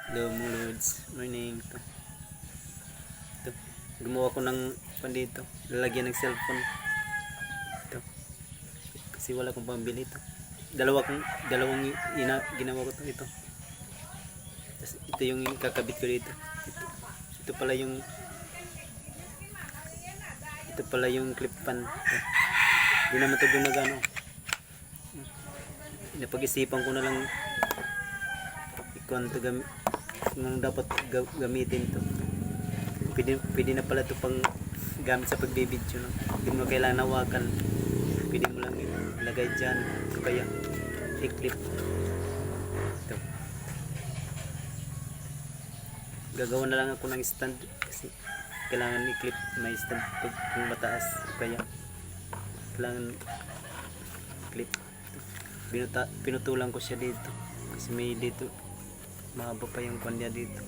Hello mga lods, morning. Ito. Gumawa ko ng pan dito, lalagyan ng cellphone. Ito. Kasi wala akong pambili ito. Dalawang ginawa ko ito. Tapos ito yung kakabit ko dito. Ito pala yung clip pan. Hindi naman ito gumagano. Napag-isipan ko na lang kung dapat gamitin to. Pwede na pala ito pang gamit sa pagbibidyo, no? Hindi mo kailangan hawakan, pwede mo lang ilagay dyan o kaya i-clip ito. Gagawa na lang ako ng stand kasi kailangan i-clip, may stand kung mataas o kaya kailangan clip. Pinutulan ko siya dito kasi may dito mahaba pa yung kanya dito,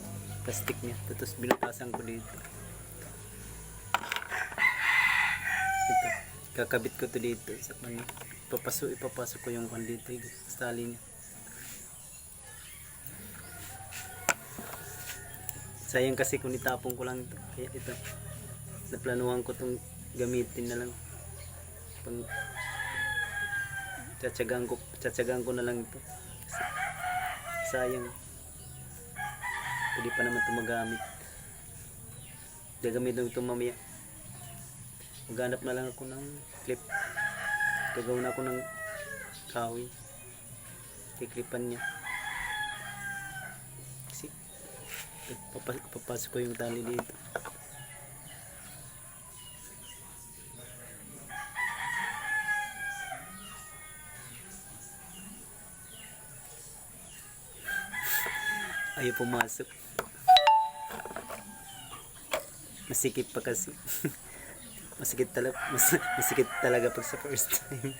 plastic niya. Tapos binutasan ko dito. Ito, kakabit ko to dito sa kanya. Ipapasok ko yung kwan dito sa tali niya. Sayang kasi kung itapon ko lang ito. Kaya ito, naplanuhan ko itong gamitin na lang. Pang tsatsagaan ko na lang ito. Kasi sayang. Pwede pa naman ito magamit. Gagamit ito mamaya. Maghanap na lang ako ng clip. Gagawin ako ng kahoy. Kiklipan niya. Kasi papasok ko yung tali dito. Ayaw pumasok. Masikip pa kasi. masikip talaga pag sa first time.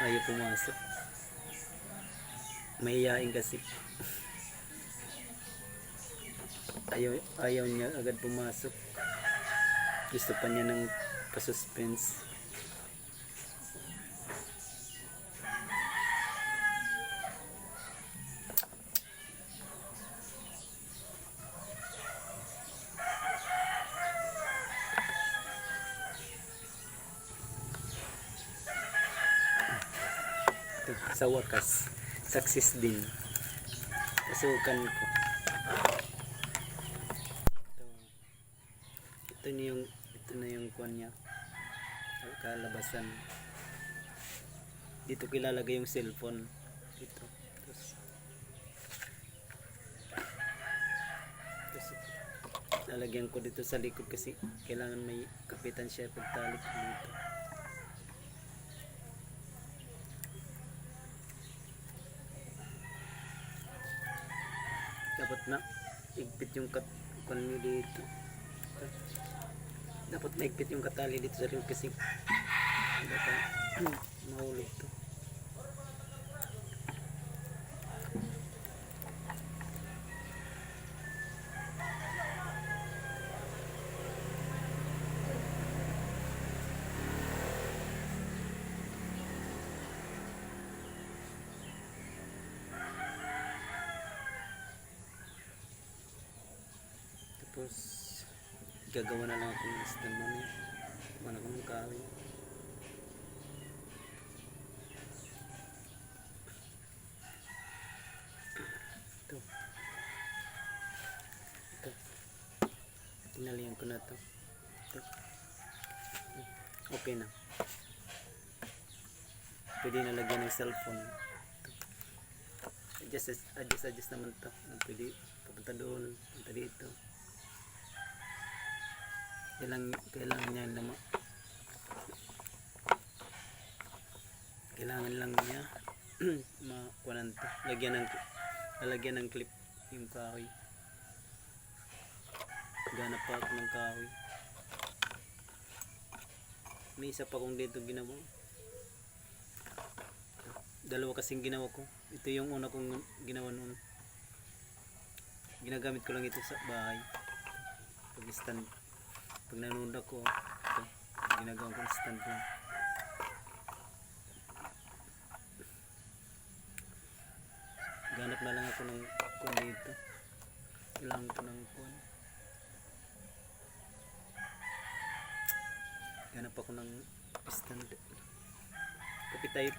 Ayaw pumasok. Mahihain kasi. Ayaw niya agad pumasok. Gusto pa niya ng pa-suspense. Ito, sa wakas, success din. Pasukan ko. Ito na yung kuwan niya, kalabasan. Dito ko ilalagay yung cellphone dito. Tapos lalagyan ko dito sa likod kasi kailangan may kapitan siya pagtalik dito. Dapat na igpit yung kuwan niyo dito. Dapat naigpit yung katali dito sa rin kasi baka mahulog to. Tapos gagawa na lang ako ng stand mamaya. Mana ko ng kahoy. Ito. Tinalihan ko na ito. Okay na. Pwede na lagyan ng cellphone. Adjust naman ito. Pwede papunta doon, papunta dito. Kailangan niya naman. Kailangan lang niya makuhanan to. Lalagyan ng clip yung kahoy. Ganap pa ako ng kahoy. May isa pa kong dito ginawa. Dalawa kasing ginawa ko. Ito yung una kong ginawa noon. Ginagamit ko lang ito sa bahay. Pag stand, pag nanonood ako, ito, ginagawa ko stand lang. Ganap na lang ako ng kuwan dito. Kailangan ko ng kuwan. Ganap ako ng stand. Kapit tayo.